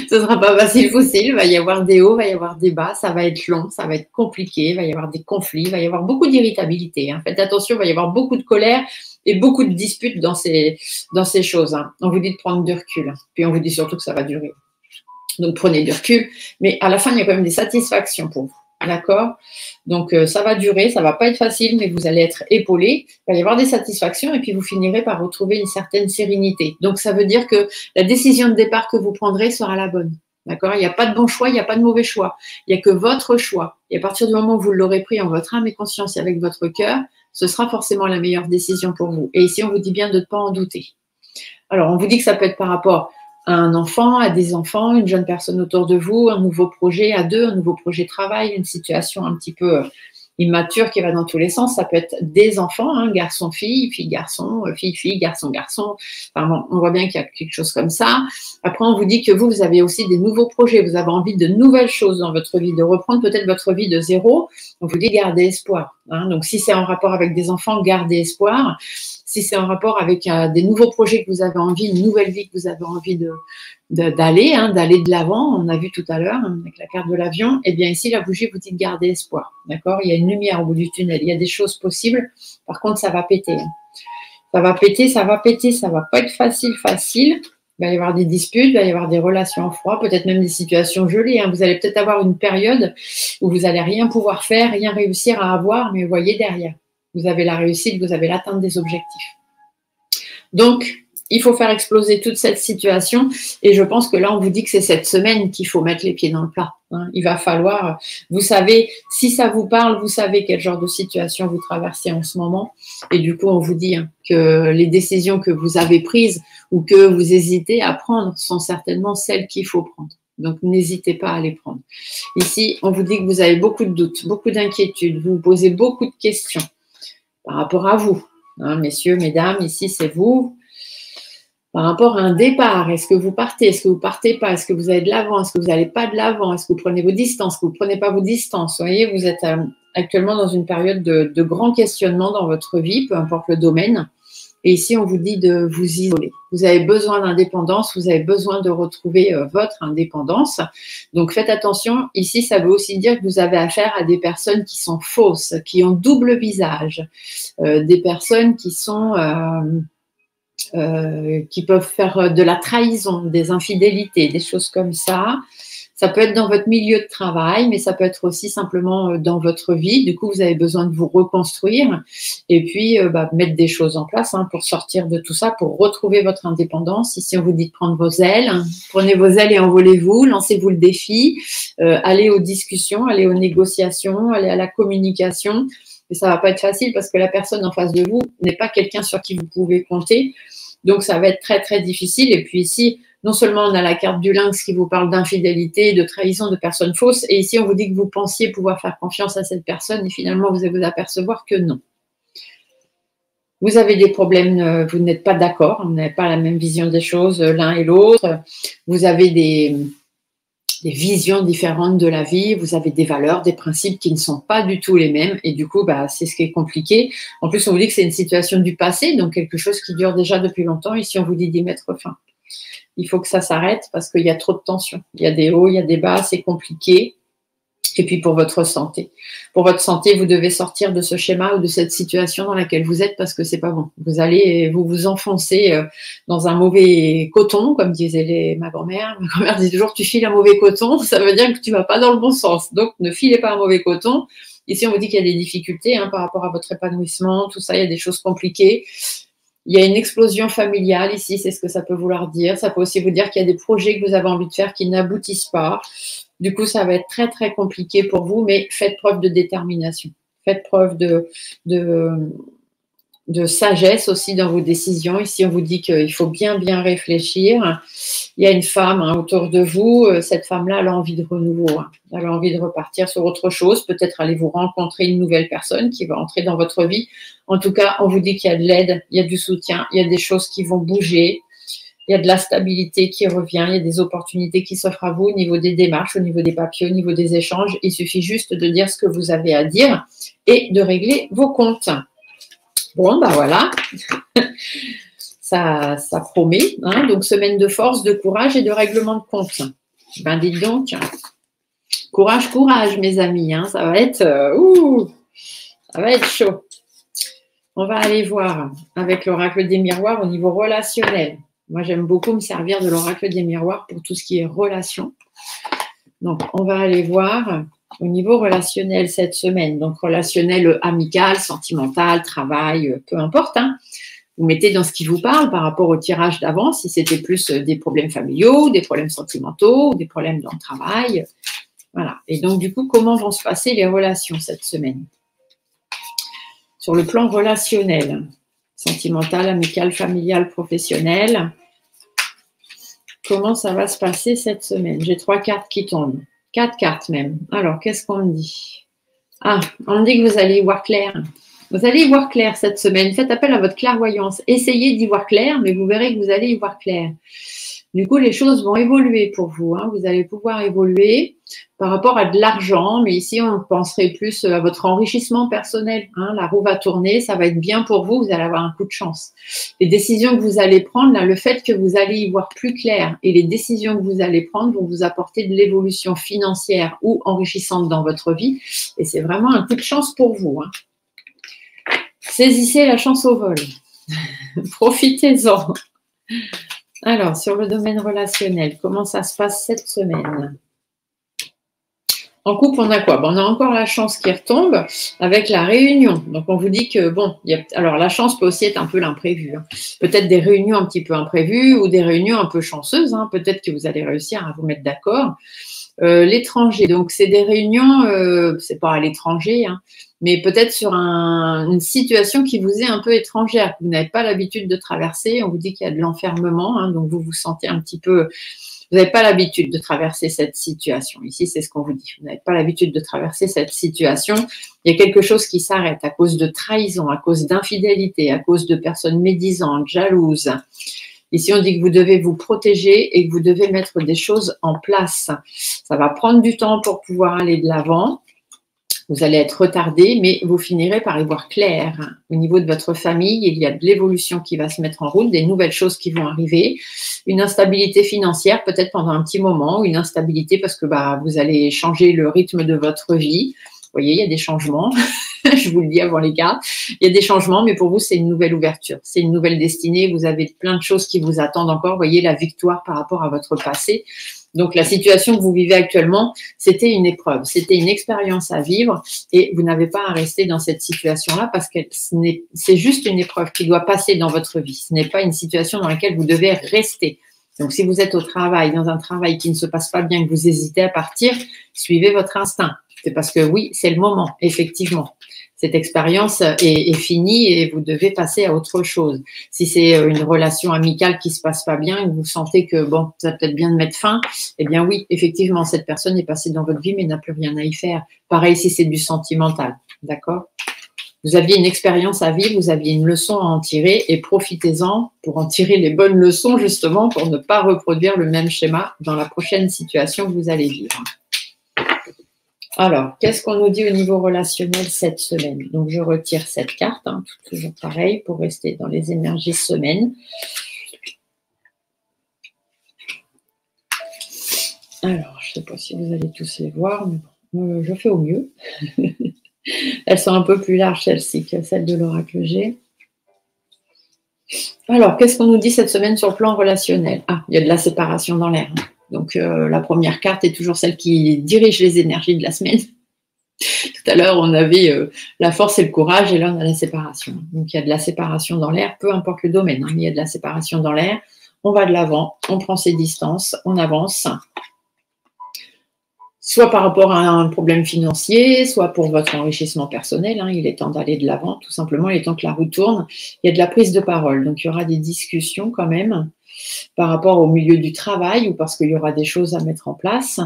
Ce sera pas facile, il va y avoir des hauts, il va y avoir des bas, ça va être long, ça va être compliqué, il va y avoir des conflits, il va y avoir beaucoup d'irritabilité. Hein. Faites attention, il va y avoir beaucoup de colère et beaucoup de disputes dans ces choses. Hein. On vous dit de prendre du recul, puis on vous dit surtout que ça va durer. Donc prenez du recul, mais à la fin, il y a quand même des satisfactions pour vous. D'accord? Donc ça va durer, ça va pas être facile, mais vous allez être épaulé. Il va y avoir des satisfactions et puis vous finirez par retrouver une certaine sérénité. Donc ça veut dire que la décision de départ que vous prendrez sera la bonne. D'accord? Il n'y a pas de bon choix, il n'y a pas de mauvais choix. Il n'y a que votre choix. Et à partir du moment où vous l'aurez pris en votre âme et conscience et avec votre cœur, ce sera forcément la meilleure décision pour vous. Et ici, on vous dit bien de ne pas en douter. Alors, on vous dit que ça peut être par rapport à un enfant, à des enfants, une jeune personne autour de vous, un nouveau projet à deux, un nouveau projet de travail, une situation un petit peu immature qui va dans tous les sens. Ça peut être des enfants, hein, garçon-fille, fille-garçon, fille-fille, garçon-garçon. Enfin bon, on voit bien qu'il y a quelque chose comme ça. Après, on vous dit que vous avez aussi des nouveaux projets, vous avez envie de nouvelles choses dans votre vie, de reprendre peut-être votre vie de zéro. On vous dit gardez espoir. Hein. Donc, si c'est en rapport avec des enfants, gardez espoir. Si c'est en rapport avec des nouveaux projets que vous avez envie, une nouvelle vie que vous avez envie d'aller de l'avant, on a vu tout à l'heure avec la carte de l'avion, et bien ici, la bougie vous dit de garder espoir. D'accord? Il y a une lumière au bout du tunnel, il y a des choses possibles. Par contre, ça va péter. Ça va péter, ça va péter, ça va pas être facile. Il va y avoir des disputes, il va y avoir des relations en froid, peut-être même des situations gelées. Hein. Vous allez peut-être avoir une période où vous n'allez rien pouvoir faire, rien réussir à avoir, mais vous voyez derrière. Vous avez la réussite, vous avez l'atteinte des objectifs. Donc, il faut faire exploser toute cette situation. Et je pense que là, on vous dit que c'est cette semaine qu'il faut mettre les pieds dans le plat. Hein. Il va falloir, vous savez, si ça vous parle, vous savez quel genre de situation vous traversez en ce moment. Et du coup, on vous dit que les décisions que vous avez prises ou que vous hésitez à prendre sont certainement celles qu'il faut prendre. Donc, n'hésitez pas à les prendre. Ici, on vous dit que vous avez beaucoup de doutes, beaucoup d'inquiétudes, vous vous posez beaucoup de questions par rapport à vous. Hein, messieurs, mesdames, ici, c'est vous. Par rapport à un départ, est-ce que vous partez, est-ce que vous ne partez pas, est-ce que vous allez de l'avant, est-ce que vous n'allez pas de l'avant, est-ce que vous prenez vos distances, est-ce que vous ne prenez pas vos distances. Vous voyez, vous êtes actuellement dans une période de grand questionnement dans votre vie, peu importe le domaine. Et ici, on vous dit de vous isoler. Vous avez besoin d'indépendance, vous avez besoin de retrouver votre indépendance. Donc, faites attention. Ici, ça veut aussi dire que vous avez affaire à des personnes qui sont fausses, qui ont double visage, des personnes qui sont... qui peuvent faire de la trahison, des infidélités, des choses comme ça. Ça peut être dans votre milieu de travail, mais ça peut être aussi simplement dans votre vie. Du coup, vous avez besoin de vous reconstruire et puis mettre des choses en place pour sortir de tout ça, pour retrouver votre indépendance. Ici, on vous dit de prendre vos ailes. Prenez vos ailes et envolez-vous, lancez-vous le défi, allez aux discussions, allez aux négociations, allez à la communication. Mais ça va pas être facile parce que la personne en face de vous n'est pas quelqu'un sur qui vous pouvez compter. Donc, ça va être très, très difficile. Et puis ici, non seulement on a la carte du lynx qui vous parle d'infidélité, de trahison, de personnes fausses. Et ici, on vous dit que vous pensiez pouvoir faire confiance à cette personne et finalement, vous allez vous apercevoir que non. Vous avez des problèmes, vous n'êtes pas d'accord, vous n'avez pas la même vision des choses l'un et l'autre. Vous avez des visions différentes de la vie, vous avez des valeurs, des principes qui ne sont pas du tout les mêmes et du coup, c'est ce qui est compliqué. En plus, on vous dit que c'est une situation du passé, donc quelque chose qui dure déjà depuis longtemps. Ici, on vous dit d'y mettre fin. Il faut que ça s'arrête parce qu'il y a trop de tensions. Il y a des hauts, il y a des bas, c'est compliqué. Et puis pour votre santé. Pour votre santé, vous devez sortir de ce schéma ou de cette situation dans laquelle vous êtes parce que c'est pas bon. Vous allez vous enfoncer dans un mauvais coton, comme disait ma grand-mère. Ma grand-mère disait toujours, tu files un mauvais coton, ça veut dire que tu vas pas dans le bon sens. Donc, ne filez pas un mauvais coton. Ici, on vous dit qu'il y a des difficultés par rapport à votre épanouissement, tout ça, il y a des choses compliquées. Il y a une explosion familiale ici, c'est ce que ça peut vouloir dire. Ça peut aussi vous dire qu'il y a des projets que vous avez envie de faire qui n'aboutissent pas. Du coup, ça va être très, très compliqué pour vous, mais faites preuve de détermination. Faites preuve de sagesse aussi dans vos décisions. Ici, on vous dit qu'il faut bien, bien réfléchir. Il y a une femme autour de vous. Cette femme-là, elle a envie de renouveau. Elle a envie de repartir sur autre chose. Peut-être allez-vous rencontrer une nouvelle personne qui va entrer dans votre vie. En tout cas, on vous dit qu'il y a de l'aide, il y a du soutien, il y a des choses qui vont bouger. Il y a de la stabilité qui revient, il y a des opportunités qui s'offrent à vous au niveau des démarches, au niveau des papiers, au niveau des échanges. Il suffit juste de dire ce que vous avez à dire et de régler vos comptes. Bon, voilà. ça promet. Hein. Donc, semaine de force, de courage et de règlement de compte. Ben, dites donc, courage, courage, mes amis. Hein. Ça va être chaud. On va aller voir avec l'oracle des miroirs au niveau relationnel. Moi, j'aime beaucoup me servir de l'oracle des miroirs pour tout ce qui est relation. Donc, on va aller voir au niveau relationnel cette semaine. Donc, relationnel amical, sentimental, travail, peu importe. Hein. Vous mettez dans ce qui vous parle par rapport au tirage d'avant, si c'était plus des problèmes familiaux, des problèmes sentimentaux, des problèmes dans le travail. Voilà. Et donc, du coup, comment vont se passer les relations cette semaine? Sur le plan relationnel, sentimental, amical, familial, professionnel, comment ça va se passer cette semaine? J'ai 3 cartes qui tombent. 4 cartes même. Alors, qu'est-ce qu'on me dit? Ah, on me dit que vous allez y voir clair. Vous allez y voir clair cette semaine. Faites appel à votre clairvoyance. Essayez d'y voir clair, mais vous verrez que vous allez y voir clair. Du coup, les choses vont évoluer pour vous. Hein. Vous allez pouvoir évoluer par rapport à de l'argent, mais ici, on penserait plus à votre enrichissement personnel. Hein. La roue va tourner, ça va être bien pour vous, vous allez avoir un coup de chance. Les décisions que vous allez prendre, là, le fait que vous allez y voir plus clair et les décisions que vous allez prendre vont vous apporter de l'évolution financière ou enrichissante dans votre vie. Et c'est vraiment un coup de chance pour vous. Hein. Saisissez la chance au vol. Profitez-en. Alors, sur le domaine relationnel, comment ça se passe cette semaine? En couple, on a quoi? On a encore la chance qui retombe avec la réunion. Donc, on vous dit que, bon, alors la chance peut aussi être un peu l'imprévu. Hein. Peut-être des réunions un petit peu imprévues ou des réunions un peu chanceuses. Hein. Peut-être que vous allez réussir à vous mettre d'accord. L'étranger, donc c'est des réunions, c'est pas à l'étranger, hein, mais peut-être sur une situation qui vous est un peu étrangère, que vous n'avez pas l'habitude de traverser. On vous dit qu'il y a de l'enfermement, hein, donc vous vous sentez un petit peu, vous n'avez pas l'habitude de traverser cette situation. Ici, c'est ce qu'on vous dit. Vous n'avez pas l'habitude de traverser cette situation. Il y a quelque chose qui s'arrête à cause de trahison, à cause d'infidélité, à cause de personnes médisantes, jalouses. Ici, on dit que vous devez vous protéger et que vous devez mettre des choses en place. Ça va prendre du temps pour pouvoir aller de l'avant. Vous allez être retardé, mais vous finirez par y voir clair. Au niveau de votre famille, il y a de l'évolution qui va se mettre en route, des nouvelles choses qui vont arriver, une instabilité financière peut-être pendant un petit moment, une instabilité parce que vous allez changer le rythme de votre vie. Vous voyez, il y a des changements. Je vous le dis avant les cartes. Il y a des changements, mais pour vous, c'est une nouvelle ouverture. C'est une nouvelle destinée. Vous avez plein de choses qui vous attendent encore. Vous voyez, la victoire par rapport à votre passé. Donc, la situation que vous vivez actuellement, c'était une épreuve. C'était une expérience à vivre et vous n'avez pas à rester dans cette situation-là parce que c'est juste une épreuve qui doit passer dans votre vie. Ce n'est pas une situation dans laquelle vous devez rester. Donc, si vous êtes au travail, dans un travail qui ne se passe pas bien, que vous hésitez à partir, suivez votre instinct. C'est parce que oui, c'est le moment, effectivement. Cette expérience est finie et vous devez passer à autre chose. Si c'est une relation amicale qui se passe pas bien et que vous sentez que bon, ça peut-être bien de mettre fin, eh bien oui, effectivement, cette personne est passée dans votre vie mais n'a plus rien à y faire. Pareil si c'est du sentimental, d'accord? Vous aviez une expérience à vivre, vous aviez une leçon à en tirer et profitez-en pour en tirer les bonnes leçons justement pour ne pas reproduire le même schéma dans la prochaine situation que vous allez vivre. Alors, qu'est-ce qu'on nous dit au niveau relationnel cette semaine? Donc, je retire cette carte, hein, toujours pareil, pour rester dans les énergies semaine. Alors, je ne sais pas si vous allez tous les voir, mais bon, je fais au mieux. Elles sont un peu plus larges, celles-ci, que celles de l'oracle G. Alors, qu'est-ce qu'on nous dit cette semaine sur le plan relationnel? Ah, il y a de la séparation dans l'air. Donc, la première carte est toujours celle qui dirige les énergies de la semaine. Tout à l'heure, on avait la force et le courage, et là, on a la séparation. Donc, il y a de la séparation dans l'air, peu importe le domaine, hein, mais il y a de la séparation dans l'air. On va de l'avant, on prend ses distances, on avance. Soit par rapport à un problème financier, soit pour votre enrichissement personnel. Hein, il est temps d'aller de l'avant, tout simplement. Il est temps que la roue tourne. Il y a de la prise de parole. Donc, il y aura des discussions quand même par rapport au milieu du travail ou parce qu'il y aura des choses à mettre en place.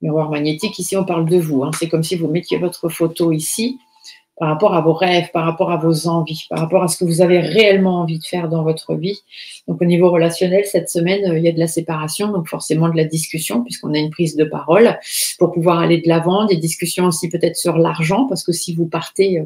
Miroir magnétique, ici, on parle de vous. Hein. C'est comme si vous mettiez votre photo ici par rapport à vos rêves, par rapport à vos envies, par rapport à ce que vous avez réellement envie de faire dans votre vie. Donc, au niveau relationnel, cette semaine, il y a de la séparation, donc forcément de la discussion, puisqu'on a une prise de parole pour pouvoir aller de l'avant, des discussions aussi peut-être sur l'argent, parce que si vous partez,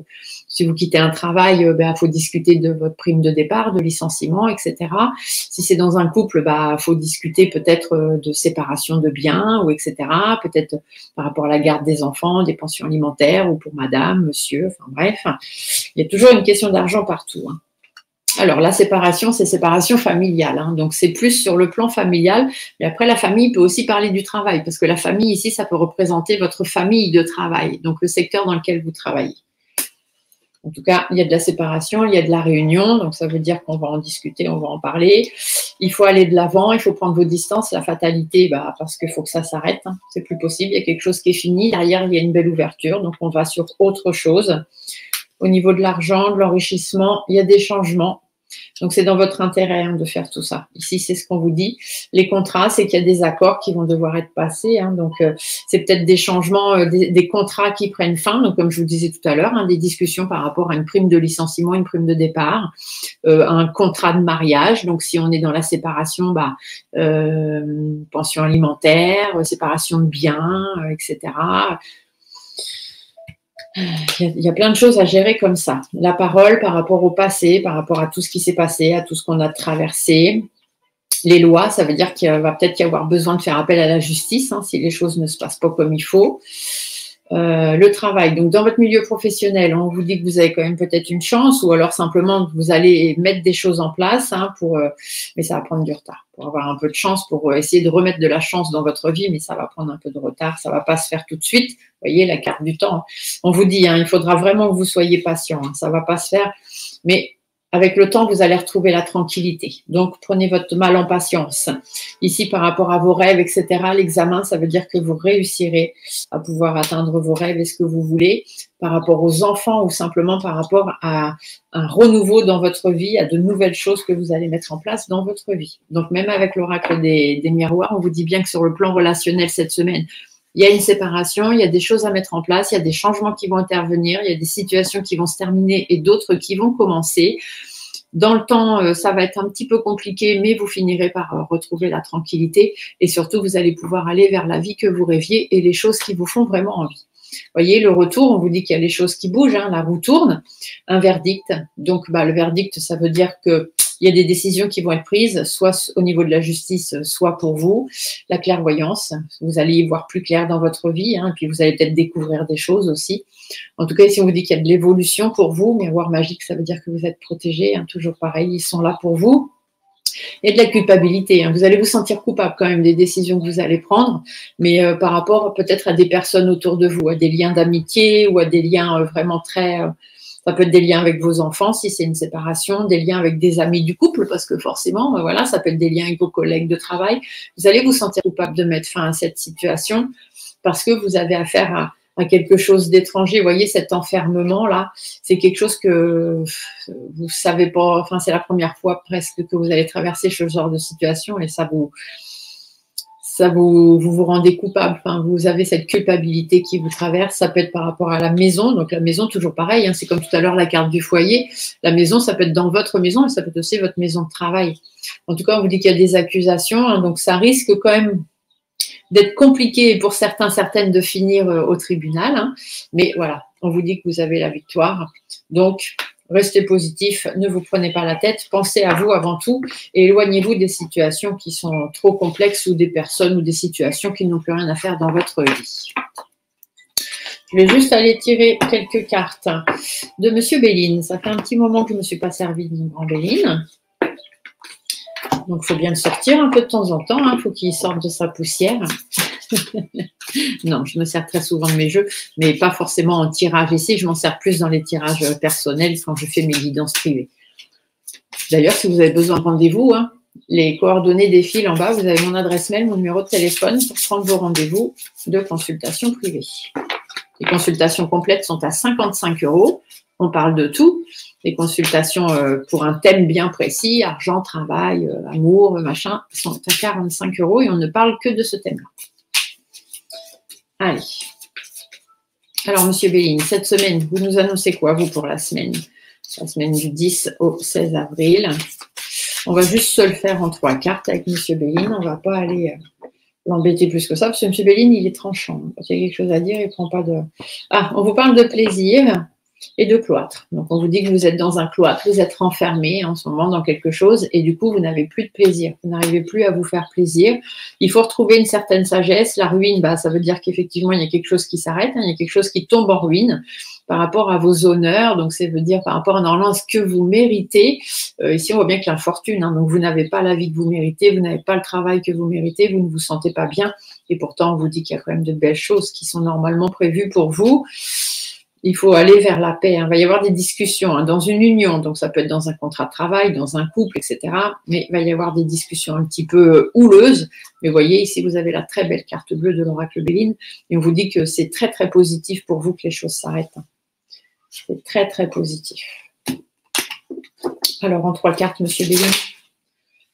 si vous quittez un travail, il faut discuter de votre prime de départ, de licenciement, etc. Si c'est dans un couple, faut discuter peut-être de séparation de biens, ou etc. Peut-être par rapport à la garde des enfants, des pensions alimentaires, ou pour madame, monsieur, enfin bref. Il y a toujours une question d'argent partout. Alors, la séparation, c'est séparation familiale. Donc, c'est plus sur le plan familial. Mais après, la famille peut aussi parler du travail, parce que la famille, ici, ça peut représenter votre famille de travail, donc le secteur dans lequel vous travaillez. En tout cas, il y a de la séparation, il y a de la réunion, donc ça veut dire qu'on va en discuter, on va en parler. Il faut aller de l'avant, il faut prendre vos distances. La fatalité, parce qu'il faut que ça s'arrête, c'est plus possible. Il y a quelque chose qui est fini. Derrière, il y a une belle ouverture, donc on va sur autre chose. Au niveau de l'argent, de l'enrichissement, il y a des changements. Donc, c'est dans votre intérêt de faire tout ça. Ici, c'est ce qu'on vous dit. Les contrats, c'est qu'il y a des accords qui vont devoir être passés. Donc, c'est peut-être des changements, des contrats qui prennent fin. Donc, comme je vous disais tout à l'heure, des discussions par rapport à une prime de licenciement, une prime de départ, un contrat de mariage. Donc, si on est dans la séparation, pension alimentaire, séparation de biens, etc. Il y a plein de choses à gérer comme ça. La parole par rapport au passé, par rapport à tout ce qui s'est passé, à tout ce qu'on a traversé. Les lois, ça veut dire qu'il va peut-être y avoir besoin de faire appel à la justice si les choses ne se passent pas comme il faut. Le travail. Donc, dans votre milieu professionnel, on vous dit que vous avez quand même peut-être une chance, ou alors simplement que vous allez mettre des choses en place, mais ça va prendre du retard. Pour avoir un peu de chance, pour essayer de remettre de la chance dans votre vie, mais ça va prendre un peu de retard, ça va pas se faire tout de suite. Vous voyez, la carte du temps. On vous dit, il faudra vraiment que vous soyez patient. Ça va pas se faire, mais avec le temps, vous allez retrouver la tranquillité. Donc, prenez votre mal en patience. Ici, par rapport à vos rêves, etc., l'examen, ça veut dire que vous réussirez à pouvoir atteindre vos rêves et ce que vous voulez par rapport aux enfants, ou simplement par rapport à un renouveau dans votre vie, à de nouvelles choses que vous allez mettre en place dans votre vie. Donc, même avec l'oracle des miroirs, on vous dit bien que sur le plan relationnel cette semaine, il y a une séparation, il y a des choses à mettre en place, il y a des changements qui vont intervenir, il y a des situations qui vont se terminer et d'autres qui vont commencer. Dans le temps, ça va être un petit peu compliqué, mais vous finirez par retrouver la tranquillité, et surtout, vous allez pouvoir aller vers la vie que vous rêviez et les choses qui vous font vraiment envie. Vous voyez, le retour, on vous dit qu'il y a les choses qui bougent, la roue tourne, un verdict. Donc, le verdict, ça veut dire que il y a des décisions qui vont être prises, soit au niveau de la justice, soit pour vous. La clairvoyance, vous allez y voir plus clair dans votre vie, et puis vous allez peut-être découvrir des choses aussi. En tout cas, ici, on vous dit qu'il y a de l'évolution pour vous. Miroir magique, ça veut dire que vous êtes protégé, toujours pareil, ils sont là pour vous. Et de la culpabilité. Vous allez vous sentir coupable quand même des décisions que vous allez prendre, mais par rapport peut-être à des personnes autour de vous, à des liens d'amitié, ou à des liens vraiment très... ça peut être des liens avec vos enfants si c'est une séparation, des liens avec des amis du couple, parce que forcément, ça peut être des liens avec vos collègues de travail. Vous allez vous sentir coupable de mettre fin à cette situation parce que vous avez affaire à quelque chose d'étranger. Vous voyez, cet enfermement-là, c'est quelque chose que vous savez pas, c'est la première fois presque que vous allez traverser ce genre de situation, et vous vous rendez coupable, vous avez cette culpabilité qui vous traverse. Ça peut être par rapport à la maison. Donc la maison, toujours pareil, c'est comme tout à l'heure la carte du foyer. La maison, ça peut être dans votre maison, mais ça peut être aussi votre maison de travail. En tout cas, on vous dit qu'il y a des accusations, donc ça risque quand même d'être compliqué pour certaines de finir au tribunal. Mais voilà, on vous dit que vous avez la victoire. Donc, restez positif, ne vous prenez pas la tête, pensez à vous avant tout, et éloignez-vous des situations qui sont trop complexes, ou des personnes ou des situations qui n'ont plus rien à faire dans votre vie. Je vais juste aller tirer quelques cartes de Monsieur Béline. Ça fait un petit moment que je ne me suis pas servi de mon grand Béline. Donc, il faut bien le sortir un peu de temps en temps. Il faut qu'il sorte de sa poussière. Non, je me sers très souvent de mes jeux, mais pas forcément en tirage ici. Je m'en sers plus dans les tirages personnels quand je fais mes guidances privées. D'ailleurs, si vous avez besoin de rendez-vous, les coordonnées défilent en bas. Vous avez mon adresse mail, mon numéro de téléphone pour prendre vos rendez-vous de consultation privée. Les consultations complètes sont à 55 €. On parle de tout. Les consultations pour un thème bien précis, argent, travail, amour, machin, sont à 45 € et on ne parle que de ce thème-là. Allez. Alors, Monsieur Béline, cette semaine, vous nous annoncez quoi, vous, pour la semaine? La semaine du 10 au 16 avril. On va juste se le faire en 3 cartes avec Monsieur Béline. On ne va pas aller l'embêter plus que ça, parce que Monsieur Béline, il est tranchant. Quand il y a quelque chose à dire, il ne prend pas de... Ah, on vous parle de plaisir et de cloître. Donc, on vous dit que vous êtes dans un cloître, vous êtes renfermé en ce moment dans quelque chose et du coup, vous n'avez plus de plaisir. Vous n'arrivez plus à vous faire plaisir. Il faut retrouver une certaine sagesse. La ruine, bah, ça veut dire qu'effectivement, il y a quelque chose qui s'arrête, hein, il y a quelque chose qui tombe en ruine par rapport à vos honneurs. Donc, ça veut dire par rapport à normalement ce que vous méritez. Ici, on voit bien qu'il y a l'infortune. Hein, donc, vous n'avez pas la vie que vous méritez, vous n'avez pas le travail que vous méritez, vous ne vous sentez pas bien. Et pourtant, on vous dit qu'il y a quand même de belles choses qui sont normalement prévues pour vous. Il faut aller vers la paix. Hein. Il va y avoir des discussions hein, dans une union, donc ça peut être dans un contrat de travail, dans un couple, etc. Mais il va y avoir des discussions un petit peu houleuses. Mais vous voyez, ici, vous avez la très belle carte bleue de l'oracle Béline. Et on vous dit que c'est très, très positif pour vous que les choses s'arrêtent. C'est très, très positif. Alors, en 3 cartes, Monsieur Béline.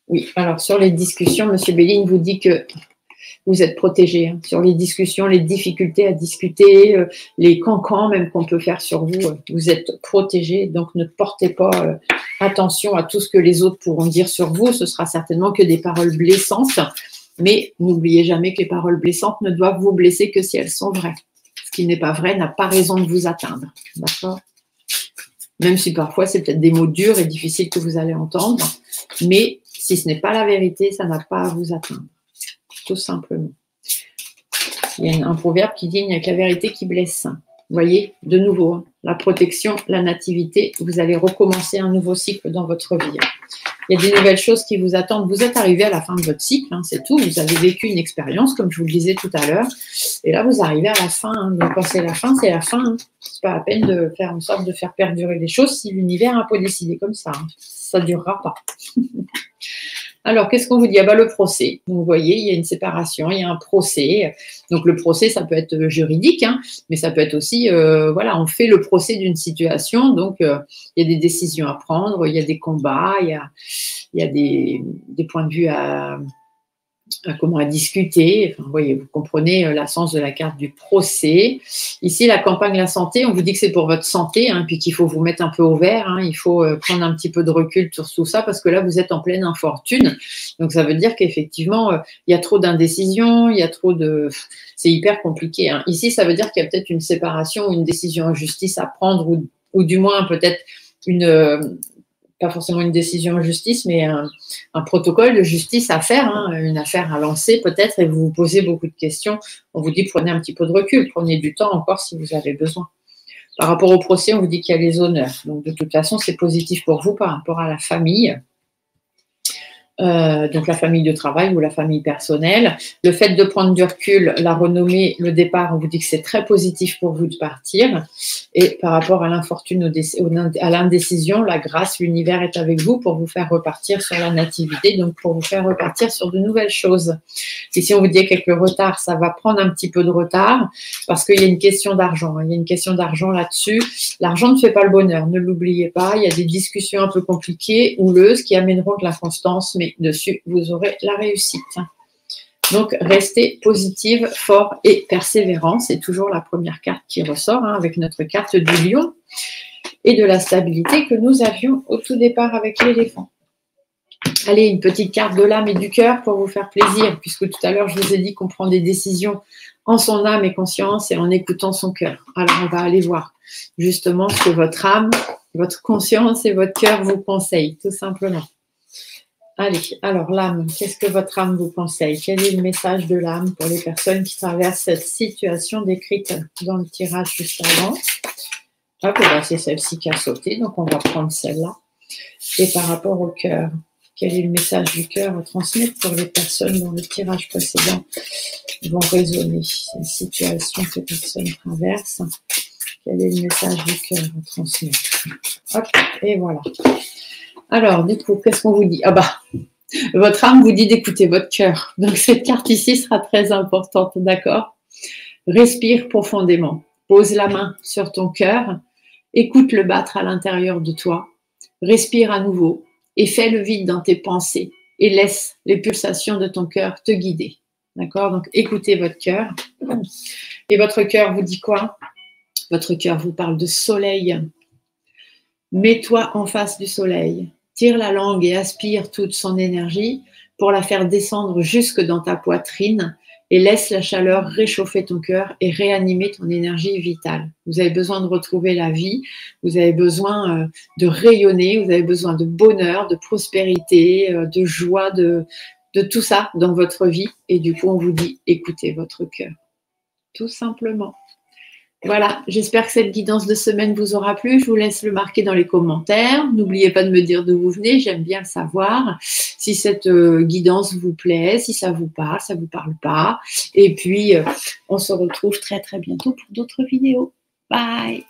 Oui, alors sur les discussions, Monsieur Béline vous dit que vous êtes protégé hein, sur les discussions, les difficultés à discuter, les cancans même qu'on peut faire sur vous. Vous êtes protégé, donc ne portez pas attention à tout ce que les autres pourront dire sur vous. Ce sera certainement que des paroles blessantes, mais n'oubliez jamais que les paroles blessantes ne doivent vous blesser que si elles sont vraies. Ce qui n'est pas vrai n'a pas raison de vous atteindre. D'accord ? Même si parfois c'est peut-être des mots durs et difficiles que vous allez entendre, mais si ce n'est pas la vérité, ça n'a pas à vous atteindre. Tout simplement. Il y a un proverbe qui dit « il n'y a que la vérité qui blesse ». Vous voyez, de nouveau, hein, la protection, la nativité, vous allez recommencer un nouveau cycle dans votre vie. Il y a des nouvelles choses qui vous attendent. Vous êtes arrivé à la fin de votre cycle, hein, c'est tout. Vous avez vécu une expérience, comme je vous le disais tout à l'heure. Et là, vous arrivez à la fin. Hein. Donc, quand c'est la fin, c'est la fin. Hein. C'est pas la peine de faire en sorte de faire perdurer les choses si l'univers a pas décidé comme ça. Hein. Ça ne durera pas. Alors, qu'est-ce qu'on vous dit? Ah bah, le procès. Donc, vous voyez, il y a une séparation, il y a un procès. Donc, le procès, ça peut être juridique, hein, mais ça peut être aussi, voilà, on fait le procès d'une situation. Donc, il y a des décisions à prendre, il y a des combats, il y a des points de vue à discuter. Enfin, vous voyez, vous comprenez l'essence de la carte du procès. Ici, la campagne La Santé, on vous dit que c'est pour votre santé, hein, puis qu'il faut vous mettre un peu au vert. Hein, il faut prendre un petit peu de recul sur tout ça parce que là, vous êtes en pleine infortune. Donc, ça veut dire qu'effectivement, il y a trop d'indécision, il y a trop de... C'est hyper compliqué. Hein. Ici, ça veut dire qu'il y a peut-être une séparation ou une décision en justice à prendre ou du moins peut-être une... pas forcément une décision en justice, mais un protocole de justice à faire, hein, une affaire à lancer peut-être, et vous vous posez beaucoup de questions. On vous dit prenez un petit peu de recul, prenez du temps encore si vous avez besoin. Par rapport au procès, on vous dit qu'il y a les honneurs. Donc de toute façon, c'est positif pour vous par rapport à la famille. Donc la famille de travail ou la famille personnelle. Le fait de prendre du recul, la renommée, le départ, on vous dit que c'est très positif pour vous de partir. Et par rapport à l'infortune, à l'indécision, la grâce, l'univers est avec vous pour vous faire repartir sur la nativité, donc pour vous faire repartir sur de nouvelles choses. Et si on vous dit qu'avec le retard, ça va prendre un petit peu de retard parce qu'il y a une question d'argent. Il y a une question d'argent là-dessus. L'argent ne fait pas le bonheur, ne l'oubliez pas. Il y a des discussions un peu compliquées, houleuses, qui amèneront de l'inconstance, mais dessus, vous aurez la réussite. Donc, restez positive, fort et persévérant. C'est toujours la première carte qui ressort hein, avec notre carte du lion et de la stabilité que nous avions au tout départ avec l'éléphant. Allez, une petite carte de l'âme et du cœur pour vous faire plaisir, puisque tout à l'heure, je vous ai dit qu'on prend des décisions en son âme et conscience et en écoutant son cœur. Alors, on va aller voir justement ce que votre âme, votre conscience et votre cœur vous conseillent, tout simplement. Allez, alors l'âme, qu'est-ce que votre âme vous conseille? Quel est le message de l'âme pour les personnes qui traversent cette situation décrite dans le tirage juste avant? Hop, c'est celle-ci qui a sauté, donc on va prendre celle-là. Et par rapport au cœur, quel est le message du cœur à transmettre pour les personnes dont le tirage précédent vont résonner? C'est une situation que les personnes traversent. Quel est le message du cœur à transmettre? Hop, et voilà. Alors, du coup, qu'est-ce qu'on vous dit? Ah bah, votre âme vous dit d'écouter votre cœur. Donc, cette carte ici sera très importante, d'accord? Respire profondément. Pose la main sur ton cœur. Écoute-le battre à l'intérieur de toi. Respire à nouveau et fais le vide dans tes pensées et laisse les pulsations de ton cœur te guider. D'accord? Donc, écoutez votre cœur. Et votre cœur vous dit quoi? Votre cœur vous parle de soleil. Mets-toi en face du soleil. Tire la langue et aspire toute son énergie pour la faire descendre jusque dans ta poitrine et laisse la chaleur réchauffer ton cœur et réanimer ton énergie vitale. Vous avez besoin de retrouver la vie, vous avez besoin de rayonner, vous avez besoin de bonheur, de prospérité, de joie, de tout ça dans votre vie. Et du coup, on vous dit, écoutez votre cœur. Tout simplement. Voilà, j'espère que cette guidance de semaine vous aura plu. Je vous laisse le marquer dans les commentaires. N'oubliez pas de me dire d'où vous venez, j'aime bien le savoir. Si cette guidance vous plaît, si ça vous parle pas. Et puis, on se retrouve très très bientôt pour d'autres vidéos. Bye!